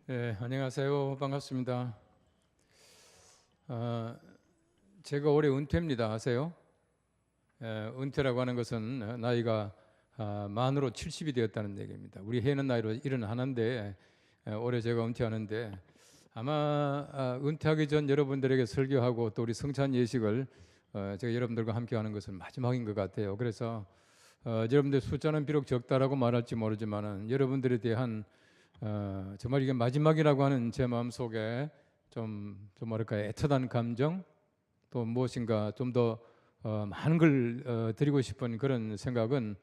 네, 안녕하세요. 반갑습니다. 제가 올해 은퇴입니다. 아세요? 은퇴라고 하는 것은 나이가 만으로 70이 되었다는 얘기입니다. 우리 해는 나이로 일은 하는데 올해 제가 은퇴하는데 아마 은퇴하기 전 여러분들에게 설교하고 또 우리 성찬 예식을 제가 여러분들과 함께 하는 것은 마지막인 것 같아요. 그래서 여러분들 숫자는 비록 적다라고 말할지 모르지만은 여러분들에 대한 정말 이게 마지막이라고 하는 제 마음 속에 좀 뭐랄까요, 애틋한 감정, 또 무엇인가 좀 더 많은 걸 드리고 싶은 그런 생각은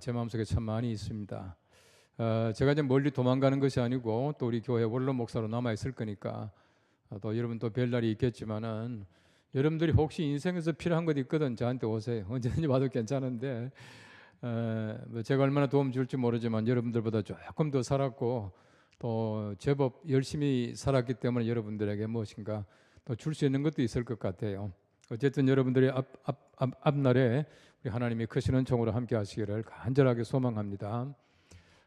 제 마음 속에 참 많이 있습니다. 제가 이제 멀리 도망가는 것이 아니고 또 우리 교회 원로 목사로 남아 있을 거니까 또 여러분 또 별 날이 있겠지만은 여러분들이 혹시 인생에서 필요한 것 있거든 저한테 오세요. 언제든지 와도 괜찮은데 뭐 제가 얼마나 도움 줄지 모르지만 여러분들보다 조금 더 살았고 또 제법 열심히 살았기 때문에 여러분들에게 무엇인가 또 줄 수 있는 것도 있을 것 같아요. 어쨌든 여러분들의 앞날에 우리 하나님이 크신 은총으로 함께 하시기를 간절하게 소망합니다.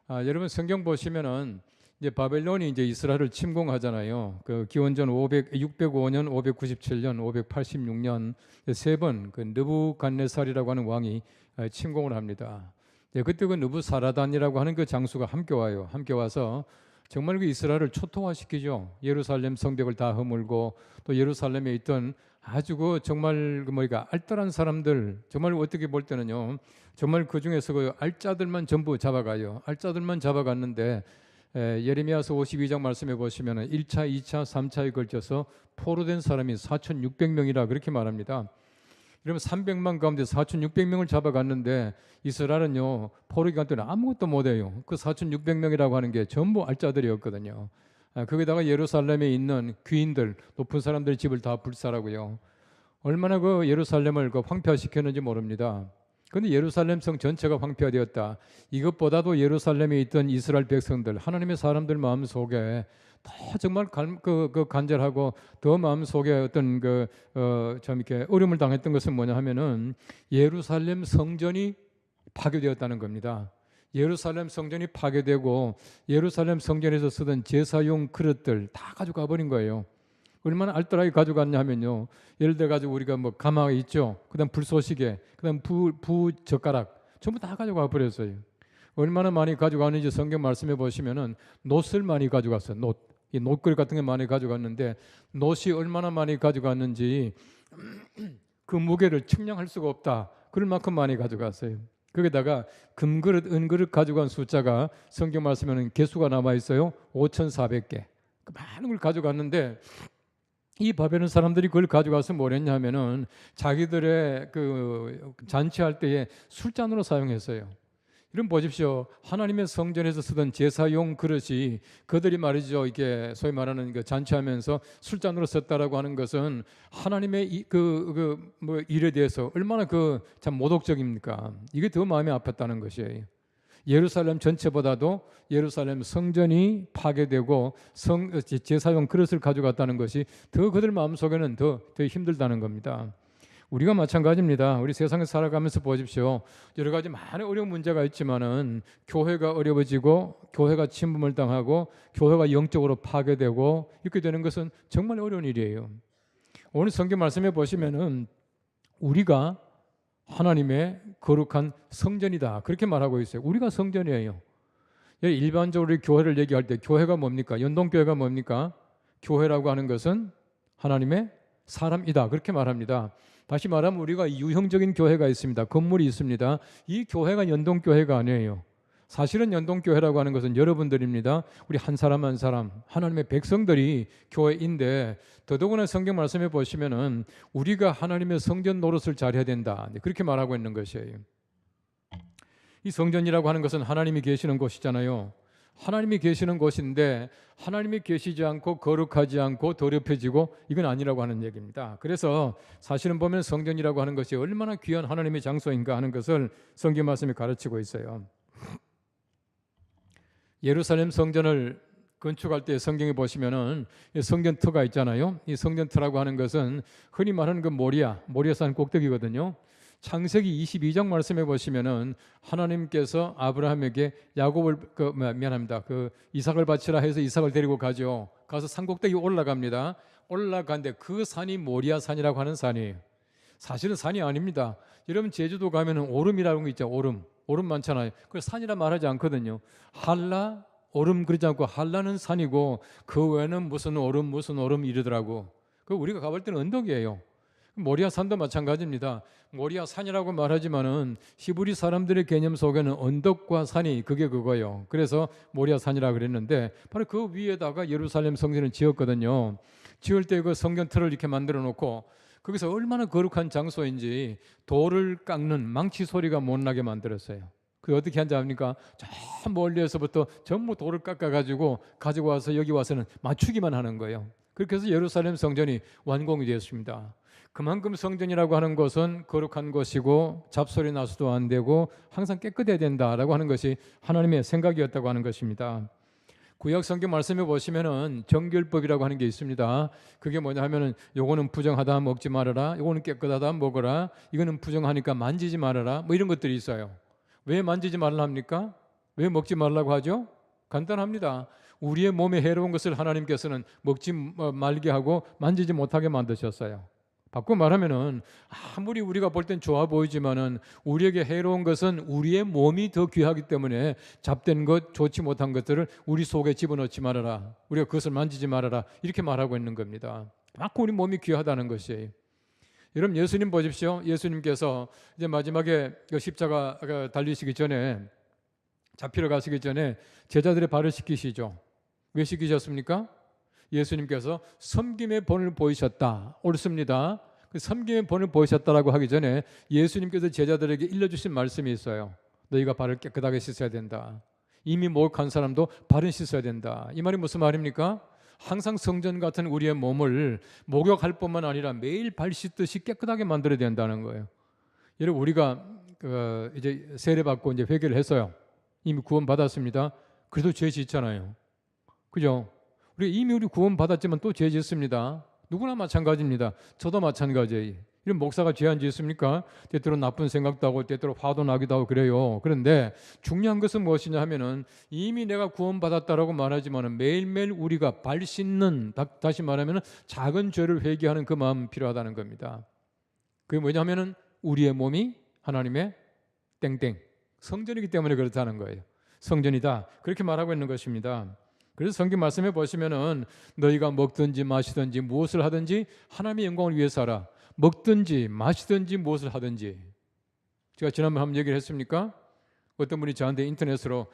여러분 성경 보시면은 이제 바벨론이 이제 이스라엘을 침공하잖아요. 그 기원전 605년, 597년, 586년 세 번 그 느부갓네살이라고 하는 왕이 침공을 합니다. 그때 그 느부사라단이라고 하는 그 장수가 함께 와요. 함께 와서 정말 그 이스라엘을 초토화시키죠. 예루살렘 성벽을 다 허물고 또 예루살렘에 있던 아주 그 정말 그 뭐니까 알뜰한 사람들, 정말 어떻게 볼 때는요, 정말 그 중에서 그 알짜들만 전부 잡아가요. 알짜들만 잡아갔는데 예레미야서 52장 말씀해 보시면은 1차, 2차, 3차에 걸쳐서 포로된 사람이 4,600명이라 그렇게 말합니다. 그러면 300만 가운데 4,600명을 잡아갔는데 이스라엘은요 포로 기간 동안 아무것도 못해요. 그 4,600명이라고 하는 게 전부 알짜들이었거든요. 거기다가 예루살렘에 있는 귀인들, 높은 사람들의 집을 다 불살하고요. 얼마나 그 예루살렘을 그 황폐화시켰는지 모릅니다. 그런데 예루살렘 성 전체가 황폐화되었다. 이것보다도 예루살렘에 있던 이스라엘 백성들, 하나님의 사람들 마음 속에 더 정말 간절하고 더 마음 속에 어떤 좀 이렇게 어려움을 당했던 것은 뭐냐 하면은 예루살렘 성전이 파괴되었다는 겁니다. 예루살렘 성전이 파괴되고 예루살렘 성전에서 쓰던 제사용 그릇들 다 가져가 버린 거예요. 얼마나 알뜰하게 가져갔냐 하면요. 예를 들어 가지고 우리가 뭐 가마 있죠. 그다음 불쏘시개, 그다음 부젓가락 전부 다 가져가 버렸어요. 얼마나 많이 가져가는지 성경 말씀해 보시면은 놋을 많이 가져갔어요. 이 놋그릇 같은 게 많이 가져갔는데 놋이 얼마나 많이 가져갔는지 그 무게를 측량할 수가 없다. 그럴 만큼 많이 가져갔어요. 거기다가 금그릇, 은그릇 가져간 숫자가 성경 말씀에는 개수가 남아 있어요. 5,400개. 그 많은 걸 가져갔는데 이 바벨론 사람들이 그걸 가져가서 뭘 했냐면은 자기들의 그 잔치할 때에 술잔으로 사용했어요. 이런 보십시오. 하나님의 성전에서 쓰던 제사용 그릇이 그들이 말이죠. 이게 소위 말하는 그 잔치하면서 술잔으로 썼다라고 하는 것은 하나님의 뭐 일에 대해서 얼마나 그 참 모독적입니까? 이게 더 마음이 아팠다는 것이에요. 예루살렘 전체보다도 예루살렘 성전이 파괴되고 제사용 그릇을 가져갔다는 것이 더 그들 마음속에는 더 힘들다는 겁니다. 우리가 마찬가지입니다. 우리 세상에 살아가면서 보십시오. 여러 가지 많은 어려운 문제가 있지만은 교회가 어려워지고 교회가 침범을 당하고 교회가 영적으로 파괴되고 이렇게 되는 것은 정말 어려운 일이에요. 오늘 성경 말씀해 보시면은 우리가 하나님의 거룩한 성전이다 그렇게 말하고 있어요. 우리가 성전이에요. 일반적으로 교회를 얘기할 때 교회가 뭡니까? 연동교회가 뭡니까? 교회라고 하는 것은 하나님의 사람이다 그렇게 말합니다. 다시 말하면 우리가 유형적인 교회가 있습니다. 건물이 있습니다. 이 교회가 연동교회가 아니에요. 사실은 연동교회라고 하는 것은 여러분들입니다. 우리 한 사람 한 사람 하나님의 백성들이 교회인데 더더구나 성경 말씀해 보시면은 우리가 하나님의 성전 노릇을 잘해야 된다 그렇게 말하고 있는 것이에요. 이 성전이라고 하는 것은 하나님이 계시는 곳이잖아요. 하나님이 계시는 곳인데 하나님이 계시지 않고 거룩하지 않고 더럽혀지고 이건 아니라고 하는 얘기입니다. 그래서 사실은 보면 성전이라고 하는 것이 얼마나 귀한 하나님의 장소인가 하는 것을 성경 말씀이 가르치고 있어요. 예루살렘 성전을 건축할 때 성경에 보시면은 성전터가 있잖아요. 이 성전터라고 하는 것은 흔히 말하는 그 모리아산 꼭대기거든요. 창세기 22장 말씀해 보시면은 하나님께서 아브라함에게 야곱을 이삭을 바치라 해서 이삭을 데리고 가죠. 가서 산꼭대기 올라갑니다. 올라가는데 그 산이 모리아 산이라고 하는 산이에요. 사실은 산이 아닙니다. 여러분 제주도 가면은 오름이라는 거 있죠. 오름 많잖아요. 그 산이라 말하지 않거든요. 한라 오름 그러지 않고 한라는 산이고 그 외에는 무슨 오름 이러더라고. 그 우리가 가볼 때는 언덕이에요. 모리아 산도 마찬가지입니다. 모리아 산이라고 말하지만은 히브리 사람들의 개념 속에는 언덕과 산이 그거예요. 그래서 모리아 산이라고 그랬는데 바로 그 위에다가 예루살렘 성전을 지었거든요. 지을 때 그 성전 틀을 이렇게 만들어 놓고 거기서 얼마나 거룩한 장소인지 돌을 깎는 망치 소리가 못 나게 만들었어요. 그 어떻게 한지 압니까? 저 멀리에서부터 전부 돌을 깎아가지고 가지고 와서 여기 와서는 맞추기만 하는 거예요. 그렇게 해서 예루살렘 성전이 완공이 되었습니다. 그만큼 성전이라고 하는 것은 거룩한 것이고 잡소리 나서도 안 되고 항상 깨끗해야 된다라고 하는 것이 하나님의 생각이었다고 하는 것입니다. 구약 성경 말씀해 보시면은 정결법이라고 하는 게 있습니다. 그게 뭐냐 하면은 요거는 부정하다 먹지 말아라, 요거는 깨끗하다 먹어라, 이거는 부정하니까 만지지 말아라, 뭐 이런 것들이 있어요. 왜 만지지 말라 합니까? 왜 먹지 말라고 하죠? 간단합니다. 우리의 몸에 해로운 것을 하나님께서는 먹지 말게 하고 만지지 못하게 만드셨어요. 바꿔 말하면은 아무리 우리가 볼 땐 좋아 보이지만은 우리에게 해로운 것은 우리의 몸이 더 귀하기 때문에 잡된 것, 좋지 못한 것들을 우리 속에 집어넣지 말아라. 우리가 그것을 만지지 말아라. 이렇게 말하고 있는 겁니다. 그만큼 우리 몸이 귀하다는 것이에요. 여러분 예수님 보십시오. 예수님께서 이제 마지막에 십자가 달리시기 전에 잡히러 가시기 전에 제자들의 발을 씻기시죠. 왜 씻기셨습니까? 예수님께서 섬김의 본을 보이셨다. 옳습니다. 그 섬김의 본을 보이셨다라고 하기 전에 예수님께서 제자들에게 일러주신 말씀이 있어요. 너희가 발을 깨끗하게 씻어야 된다. 이미 목욕한 사람도 발은 씻어야 된다. 이 말이 무슨 말입니까? 항상 성전 같은 우리의 몸을 목욕할 뿐만 아니라 매일 발 씻듯이 깨끗하게 만들어야 된다는 거예요. 여러분 우리가 이제 세례 받고 이제 회개를 했어요. 이미 구원 받았습니다. 그래도 죄 짓잖아요. 그죠? 이미 구원 받았지만 또 죄 짓습니다. 누구나 마찬가지입니다. 저도 마찬가지예요. 이런 목사가 죄 안 짓습니까? 때때로 나쁜 생각도 하고 때때로 화도 나기도 하고 그래요. 그런데 중요한 것은 무엇이냐 하면은 이미 내가 구원 받았다라고 말하지만은 매일매일 우리가 발 씻는, 다시 말하면은 작은 죄를 회개하는 그 마음이 필요하다는 겁니다. 그게 뭐냐면은 우리의 몸이 하나님의 땡땡 성전이기 때문에 그렇다는 거예요. 성전이다. 그렇게 말하고 있는 것입니다. 그래서 성경 말씀해 보시면은 너희가 먹든지 마시든지 무엇을 하든지 하나님의 영광을 위해서 하라. 먹든지 마시든지 무엇을 하든지. 제가 지난번에 한번 얘기를 했습니까? 어떤 분이 저한테 인터넷으로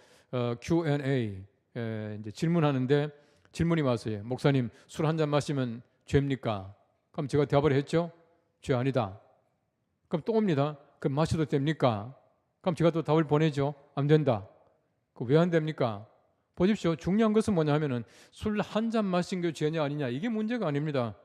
Q&A 이제 질문하는데 질문이 왔어요. 목사님 술 한 잔 마시면 죄입니까? 그럼 제가 대답을 했죠. 죄 아니다. 그럼 또 옵니다. 그럼 마셔도 됩니까? 그럼 제가 또 답을 보내죠. 안 된다. 왜 안 됩니까? 보십시오. 중요한 것은 뭐냐 하면은 술 한 잔 마신 게 죄냐 아니냐 이게 문제가 아닙니다.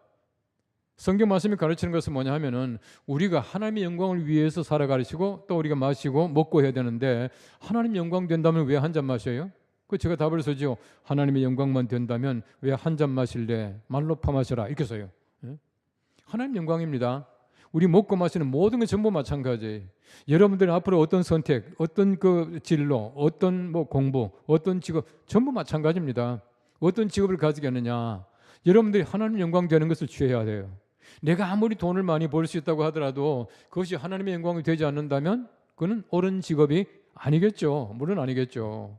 성경 말씀이 가르치는 것은 뭐냐 하면은 우리가 하나님의 영광을 위해서 살아가르치고 또 우리가 마시고 먹고 해야 되는데 하나님 영광 된다면 왜 한 잔 마셔요? 그 제가 답을 쓰죠. 하나님의 영광만 된다면 왜 한 잔 마실래? 말로 퍼마셔라 이렇게 써요. 하나님 영광입니다. 우리 먹고 마시는 모든 게 전부 마찬가지예요. 여러분들 앞으로 어떤 선택, 어떤 그 진로, 어떤 뭐 공부, 어떤 직업 전부 마찬가지입니다. 어떤 직업을 가지겠느냐? 여러분들이 하나님 영광 되는 것을 취해야 돼요. 내가 아무리 돈을 많이 벌 수 있다고 하더라도 그것이 하나님의 영광이 되지 않는다면 그는 옳은 직업이 아니겠죠. 물론 아니겠죠.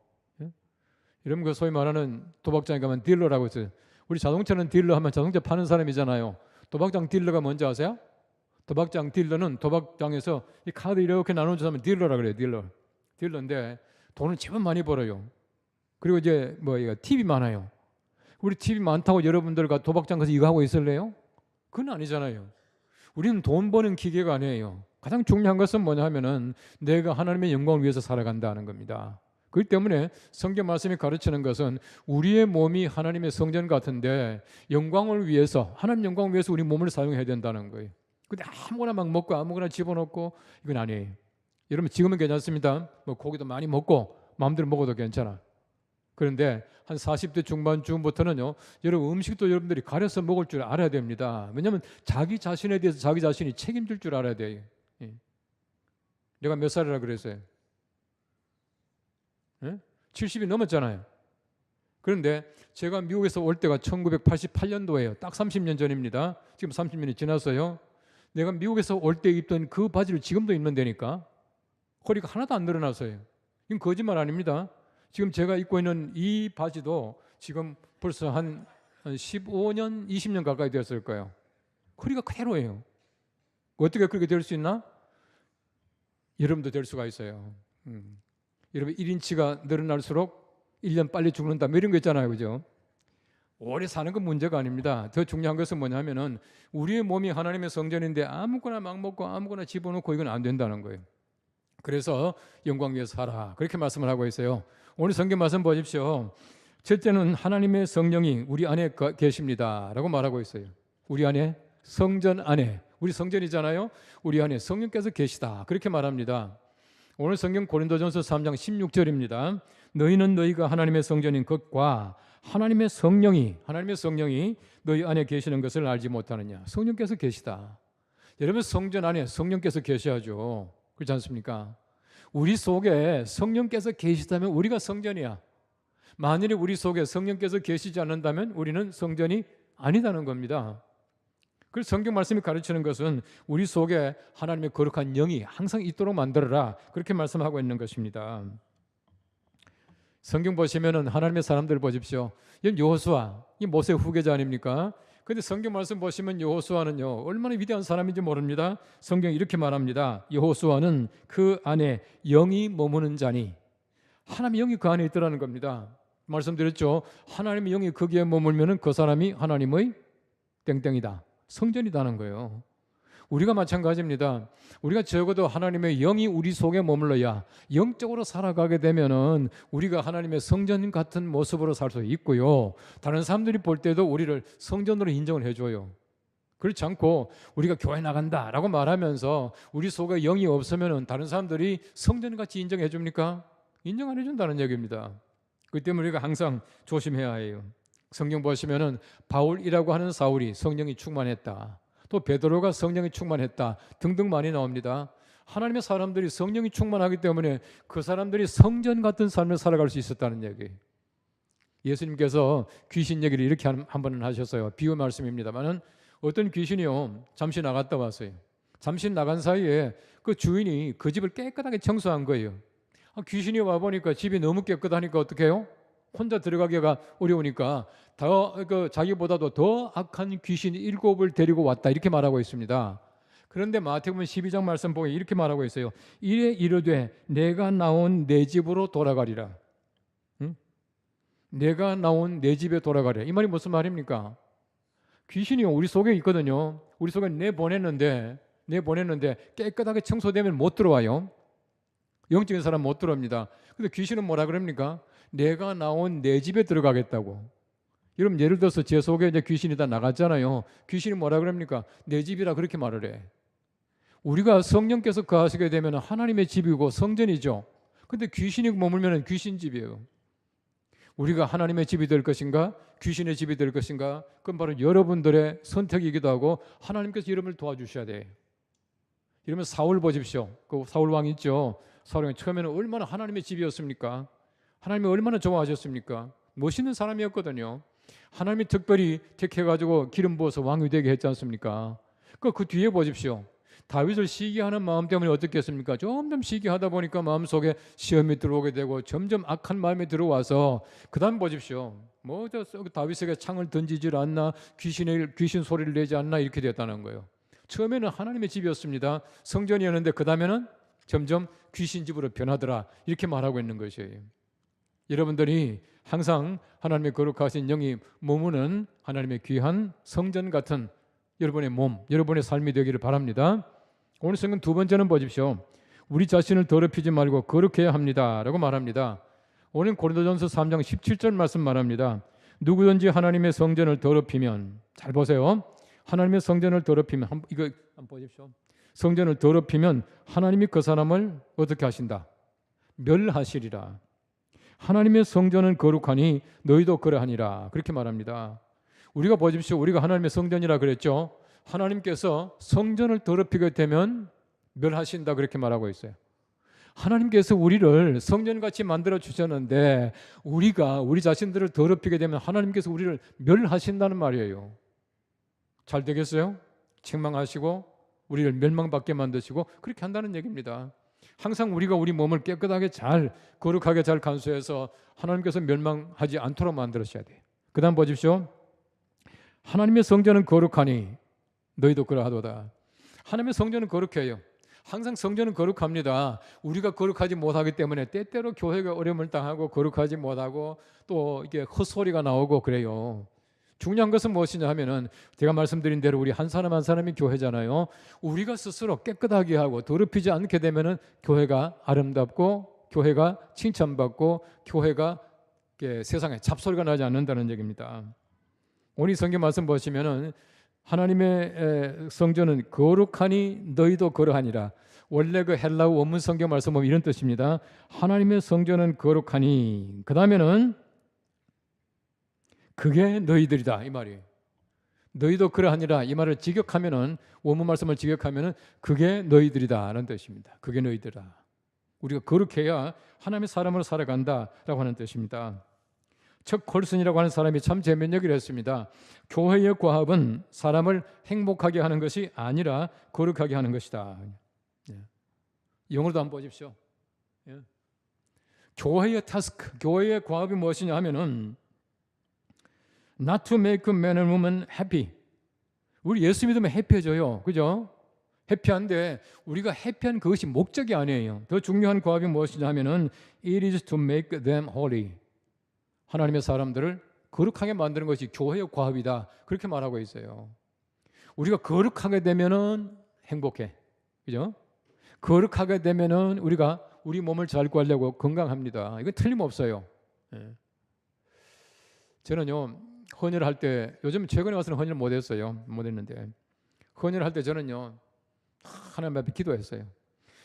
여러분 그 소위 말하는 도박장에 가면 딜러라고 있어요. 우리 자동차는 딜러 하면 자동차 파는 사람이잖아요. 도박장 딜러가 뭔지 아세요? 도박장 딜러는 도박장에서 이 카드 이렇게 나눠주면 딜러라 그래요. 딜러인데 돈을 제법 많이 벌어요. 그리고 이제 팁이 많아요. 우리 팁이 많다고 여러분들과 도박장 가서 이거 하고 있을래요? 그건 아니잖아요. 우리는 돈 버는 기계가 아니에요. 가장 중요한 것은 뭐냐 하면은 내가 하나님의 영광을 위해서 살아간다는 겁니다. 그렇기 때문에 성경 말씀이 가르치는 것은 우리의 몸이 하나님의 성전 같은데 영광을 위해서 하나님 영광을 위해서 우리 몸을 사용해야 된다는 거예요. 근데 아무거나 막 먹고 아무거나 집어넣고 이건 아니에요. 여러분 지금은 괜찮습니다. 고기도 많이 먹고 마음대로 먹어도 괜찮아. 그런데 한 40대 중반쯤부터는요. 여러분 음식도 여러분들이 가려서 먹을 줄 알아야 됩니다. 왜냐하면 자기 자신에 대해서 자기 자신이 책임질 줄 알아야 돼요. 내가 몇 살이라 그랬어요? 70이 넘었잖아요. 그런데 제가 미국에서 올 때가 1988년도예요. 딱 30년 전입니다. 지금 30년이 지났어요. 내가 미국에서 올 때 입던 그 바지를 지금도 입는다니까. 허리가 하나도 안 늘어났어요. 이건 거짓말 아닙니다. 지금 제가 입고 있는 이 바지도 지금 벌써 한 15년, 20년 가까이 되었을 거예요. 허리가 그대로예요. 어떻게 그렇게 될 수 있나? 여러분도 될 수가 있어요. 여러분 1인치가 늘어날수록 1년 빨리 죽는다 뭐 이런 거 있잖아요. 그죠? 오래 사는 건 문제가 아닙니다. 더 중요한 것은 뭐냐면은 우리의 몸이 하나님의 성전인데 아무거나 막 먹고 아무거나 집어넣고 이건 안 된다는 거예요. 그래서 영광 위에 살아 그렇게 말씀을 하고 있어요. 오늘 성경 말씀 보십시오. 첫째는 하나님의 성령이 우리 안에 계십니다 라고 말하고 있어요. 우리 안에, 성전 안에, 우리 성전이잖아요. 우리 안에 성령께서 계시다 그렇게 말합니다. 오늘 성경 고린도전서 3장 16절입니다. 너희는 너희가 하나님의 성전인 것과 하나님의 성령이 너희 안에 계시는 것을 알지 못하느냐. 성령께서 계시다. 여러분 성전 안에 성령께서 계셔야죠. 그렇지 않습니까? 우리 속에 성령께서 계시다면 우리가 성전이야. 만일에 우리 속에 성령께서 계시지 않는다면 우리는 성전이 아니다는 겁니다. 그래서 성경 말씀이 가르치는 것은 우리 속에 하나님의 거룩한 영이 항상 있도록 만들어라 그렇게 말씀하고 있는 것입니다. 성경 보시면은 하나님의 사람들 보십시오. 여호수아, 이 모세 후계자 아닙니까? 근데 성경 말씀 보시면 여호수아는요 얼마나 위대한 사람인지 모릅니다. 성경이 이렇게 말합니다. 여호수아는 그 안에 영이 머무는 자니, 하나님의 영이 그 안에 있더라는 겁니다. 말씀드렸죠. 하나님의 영이 거기에 머물면은 그 사람이 하나님의 땡땡이다, 성전이다는 거예요. 우리가 마찬가지입니다. 우리가 적어도 하나님의 영이 우리 속에 머물러야 영적으로 살아가게 되면은 우리가 하나님의 성전 같은 모습으로 살 수 있고요. 다른 사람들이 볼 때도 우리를 성전으로 인정을 해줘요. 그렇지 않고 우리가 교회 나간다라고 말하면서 우리 속에 영이 없으면은 다른 사람들이 성전같이 인정해 줍니까? 인정 안 해준다는 얘기입니다. 그렇기 때문에 우리가 항상 조심해야 해요. 성경 보시면은 바울이라고 하는 사울이 성령이 충만했다, 또 베드로가 성령이 충만했다 등등 많이 나옵니다. 하나님의 사람들이 성령이 충만하기 때문에 그 사람들이 성전 같은 삶을 살아갈 수 있었다는 얘기. 예수님께서 귀신 얘기를 이렇게 한 번은 하셨어요. 비유 말씀입니다만은 어떤 귀신이요 잠시 나갔다 왔어요. 잠시 나간 사이에 그 주인이 그 집을 깨끗하게 청소한 거예요. 귀신이 와보니까 집이 너무 깨끗하니까 어떻게 해요? 혼자 들어가기가 어려우니까 자기보다도 더 악한 귀신 7을 데리고 왔다 이렇게 말하고 있습니다. 그런데 마태복음 12장 말씀 보면 이렇게 말하고 있어요. 이래 이르되 내가 나온 내 집으로 돌아가리라. 내가 나온 내 집에 돌아가리라. 이 말이 무슨 말입니까? 귀신이 우리 속에 있거든요. 우리 속에 내보냈는데 깨끗하게 청소되면 못 들어와요. 영적인 사람 못 들어옵니다. 근데 귀신은 뭐라 그럽니까? 내가 나온 내 집에 들어가겠다고. 여러분 예를 들어서 제 속에 이제 귀신이 다 나갔잖아요. 귀신이 뭐라 그럽니까? 내 집이라 그렇게 말을 해. 우리가 성령께서 거하시게 되면 하나님의 집이고 성전이죠. 근데 귀신이 머물면 귀신 집이에요. 우리가 하나님의 집이 될 것인가? 귀신의 집이 될 것인가? 그건 바로 여러분들의 선택이기도 하고 하나님께서 여러분을 도와주셔야 돼. 이러면 사울 보십시오. 그 사울 왕 있죠. 사울 왕이 처음에는 얼마나 하나님의 집이었습니까? 하나님이 얼마나 좋아하셨습니까? 멋있는 사람이었거든요. 하나님이 특별히 택해가지고 기름 부어서 왕이 되게 했지 않습니까? 그 뒤에 보십시오. 다윗을 시기하는 마음 때문에 어떻게 했습니까? 점점 시기하다 보니까 마음속에 시험이 들어오게 되고 점점 악한 마음이 들어와서 그 다음 보십시오. 다윗에게 창을 던지질 않나, 귀신 소리를 내지 않나 이렇게 됐다는 거예요. 처음에는 하나님의 집이었습니다. 성전이었는데 그 다음에는 점점 귀신 집으로 변하더라 이렇게 말하고 있는 것이에요. 여러분들이 항상 하나님의 거룩하신 영이 머무는 하나님의 귀한 성전 같은 여러분의 몸, 여러분의 삶이 되기를 바랍니다. 오늘 성경 두 번째는 보십시오. 우리 자신을 더럽히지 말고 거룩해야 합니다 라고 말합니다. 오늘 고린도전서 3장 17절 말씀 말합니다. 누구든지 하나님의 성전을 더럽히면, 잘 보세요. 하나님의 성전을 더럽히면, 이거 한번 보십시오. 성전을 더럽히면 하나님이 그 사람을 어떻게 하신다? 멸하시리라. 하나님의 성전은 거룩하니 너희도 그러하니라 그렇게 말합니다. 우리가 보십시오. 우리가 하나님의 성전이라 그랬죠. 하나님께서 성전을 더럽히게 되면 멸하신다 그렇게 말하고 있어요. 하나님께서 우리를 성전같이 만들어 주셨는데 우리가 우리 자신들을 더럽히게 되면 하나님께서 우리를 멸하신다는 말이에요. 잘 되겠어요? 책망하시고 우리를 멸망받게 만드시고 그렇게 한다는 얘기입니다. 항상 우리가 우리 몸을 깨끗하게 잘 거룩하게 잘 간수해서 하나님께서 멸망하지 않도록 만들으셔야 돼요. 그 다음 보십시오. 하나님의 성전은 거룩하니 너희도 그러하도다. 하나님의 성전은 거룩해요. 항상 성전은 거룩합니다. 우리가 거룩하지 못하기 때문에 때때로 교회가 어려움을 당하고 거룩하지 못하고 또 이게 헛소리가 나오고 그래요. 중요한 것은 무엇이냐 하면은 제가 말씀드린 대로 우리 한 사람 한 사람이 교회잖아요. 우리가 스스로 깨끗하게 하고 더럽히지 않게 되면은 교회가 아름답고 교회가 칭찬받고 교회가 세상에 잡소리가 나지 않는다는 얘기입니다. 오늘 성경 말씀 보시면은 하나님의 성전은 거룩하니 너희도 그러하니라. 원래 그 헬라어 원문 성경 말씀 보면 이런 뜻입니다. 하나님의 성전은 거룩하니 그 다음에는 그게 너희들이다 이 말이에요. 너희도 그러하니라 이 말을 직역하면은 원문 말씀을 직역하면은 그게 너희들이다라는 뜻입니다. 그게 너희들이다. 우리가 거룩해야 하나님의 사람으로 살아간다라고 하는 뜻입니다. 척 콜슨이라고 하는 사람이 참 재미있는 얘기를 했습니다. 교회의 과업은 사람을 행복하게 하는 것이 아니라 거룩하게 하는 것이다. 영어로도 한번 보십시오. 교회의 타스크, 교회의 과업이 무엇이냐 하면은 Not to make a man and woman happy. 우리 예수 믿으면 해피해져요. 그죠? 해피한데 우리가 해피한 그것이 목적이 아니에요. 더 중요한 과업이 무엇이냐 하면은 It is to make them holy. 하나님의 사람들을 거룩하게 만드는 것이 교회의 과업이다. 그렇게 말하고 있어요. 우리가 거룩하게 되면은 행복해. 그죠? 거룩하게 되면은 우리가 우리 몸을 잘 관리하고 건강합니다. 이건 틀림없어요. 저는요, 헌혈할 때, 요즘 최근에 와서는 헌혈 못 했어요. 못 했는데. 헌혈할 때 저는요, 하나님 앞에 기도했어요.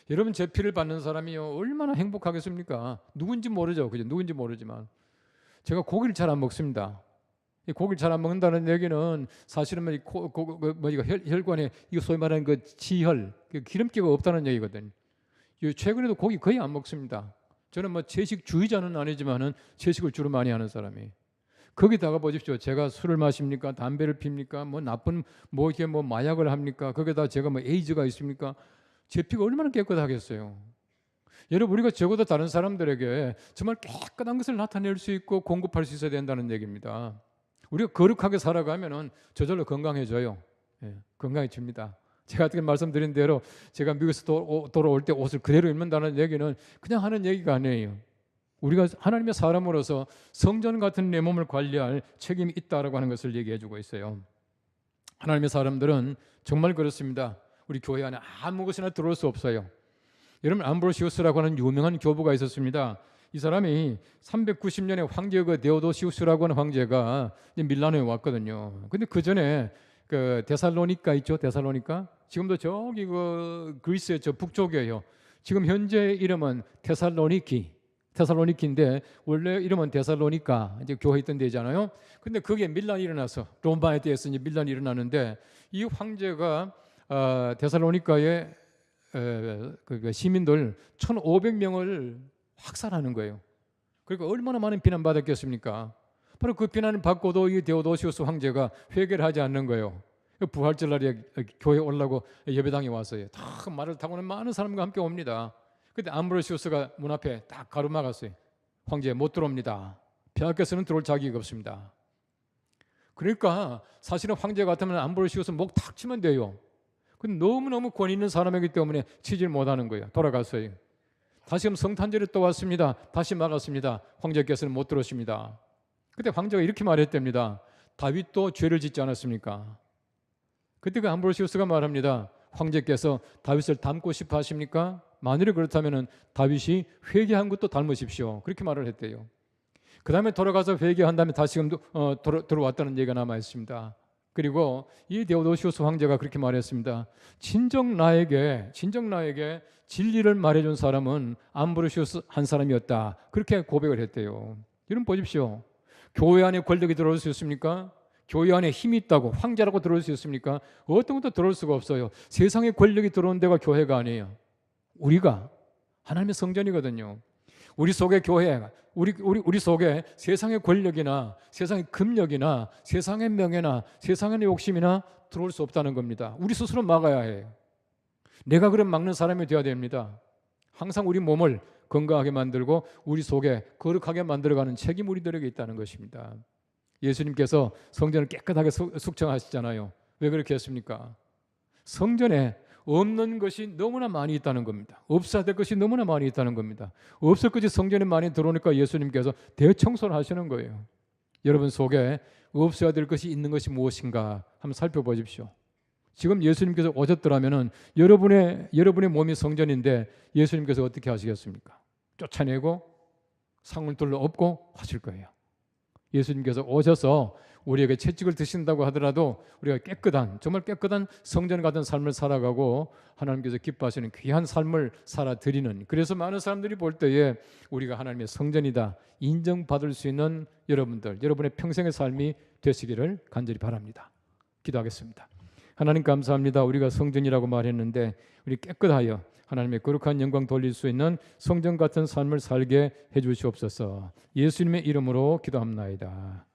여러분, 제 피를 받는 사람이요, 얼마나 행복하겠습니까? 누군지 모르죠. 그죠? 누군지 모르지만. 제가 고기를 잘 안 먹습니다. 이 고기를 잘 안 먹는다는 얘기는 사실은 혈관에 이거 소위 말하는 그 지혈, 기름기가 없다는 얘기거든요. 최근에도 고기 거의 안 먹습니다. 저는 뭐 채식주의자는 아니지만은 채식을 주로 많이 하는 사람이. 거기다가 보십시오. 제가 술을 마십니까? 담배를 핍니까? 뭐 나쁜 이게 마약을 합니까? 거기다 제가 에이즈가 있습니까? 제 피가 얼마나 깨끗하겠어요. 여러분, 우리가 적어도 다른 사람들에게 정말 깨끗한 것을 나타낼 수 있고 공급할 수 있어야 된다는 얘기입니다. 우리가 거룩하게 살아가면은 저절로 건강해져요. 건강해집니다. 제가 어떻게 말씀드린 대로 제가 미국에서 돌아올 때 옷을 그대로 입는다는 얘기는 그냥 하는 얘기가 아니에요. 우리가 하나님의 사람으로서 성전 같은 내 몸을 관리할 책임이 있다라고 하는 것을 얘기해 주고 있어요. 하나님의 사람들은 정말 그렇습니다. 우리 교회 안에 아무 것이나 들어올 수 없어요. 여러분, 암브로시우스라고 하는 유명한 교부가 있었습니다. 이 사람이 390년에 황제 데오도시우스라고 하는 황제가 밀라노에 왔거든요. 근데 그 전에 그 데살로니가 있죠, 데살로니가. 지금도 저기 그 그리스의 저 북쪽이에요. 지금 현재 이름은 테살로니키인데 원래 이름은 데살로니가, 이제 교회 있던 데잖아요. 근데 거기에 밀란이 일어나서 로마에 대해서 이제 밀란이 일어나는데 이 황제가 데살로니카의 그 시민들 1,500명을 확살하는 거예요. 그러니까 얼마나 많은 비난받았겠습니까? 바로 그 비난을 받고도 이 데오도시우스 황제가 회개를 하지 않는 거예요. 부활절 날에 교회에 오려고 예배당에 왔어요. 다 말을 타고는 많은 사람과 함께 옵니다. 그때 암브로시우스가 문 앞에 딱 가로막았어요. 황제 못 들어옵니다. 폐하께서는 들어올 자격이 없습니다. 그러니까 사실은 황제 같으면 암브로시우스 목 탁 치면 돼요. 근데 너무너무 권위 있는 사람이기 때문에 치질 못하는 거예요. 돌아갔어요. 다시금 성탄절에 또 왔습니다. 다시 막았습니다. 황제께서는 못 들어오십니다. 그때 황제가 이렇게 말했답니다. 다윗도 죄를 짓지 않았습니까? 그때 그 암브로시우스가 말합니다. 황제께서 다윗을 닮고 싶어 하십니까? 만일에 그렇다면 다윗이 회개한 것도 닮으십시오. 그렇게 말을 했대요. 그 다음에 돌아가서 회개한 다음에 다시금 들어왔다는 얘기가 남아 있습니다. 그리고 이 데오도시우스 황제가 그렇게 말했습니다. 진정 나에게 진리를 말해준 사람은 암브로시우스 한 사람이었다. 그렇게 고백을 했대요. 여러분 보십시오. 교회 안에 권력이 들어올 수 있습니까? 교회 안에 힘이 있다고 황제라고 들어올 수 있습니까? 어떤 것도 들어올 수가 없어요. 세상에 권력이 들어온 데가 교회가 아니에요. 우리가 하나님의 성전이거든요. 우리 속의 교회, 우리 속에 세상의 권력이나 세상의 금력이나 세상의 명예나 세상의 욕심이나 들어올 수 없다는 겁니다. 우리 스스로 막아야 해요. 내가 그럼 막는 사람이 되어야 됩니다. 항상 우리 몸을 건강하게 만들고 우리 속에 거룩하게 만들어가는 책임 우리들에게 있다는 것입니다. 예수님께서 성전을 깨끗하게 숙청하시잖아요. 왜 그렇게 했습니까? 성전에 없는 것이 너무나 많이 있다는 겁니다. 없어야 될 것이 너무나 많이 있다는 겁니다. 없을 것이 성전에 많이 들어오니까 예수님께서 대청소를 하시는 거예요. 여러분 속에 없어야 될 것이 있는 것이 무엇인가 한번 살펴보십시오. 지금 예수님께서 오셨더라면 여러분의 몸이 성전인데 예수님께서 어떻게 하시겠습니까? 쫓아내고 상을 둘러 엎고 하실 거예요. 예수님께서 오셔서 우리에게 채찍을 드신다고 하더라도 우리가 깨끗한, 정말 깨끗한 성전 같은 삶을 살아가고 하나님께서 기뻐하시는 귀한 삶을 살아드리는, 그래서 많은 사람들이 볼 때에 우리가 하나님의 성전이다 인정받을 수 있는 여러분의 평생의 삶이 되시기를 간절히 바랍니다. 기도하겠습니다. 하나님 감사합니다. 우리가 성전이라고 말했는데 우리 깨끗하여 하나님의 거룩한 영광 돌릴 수 있는 성전 같은 삶을 살게 해주시옵소서. 예수님의 이름으로 기도합나이다.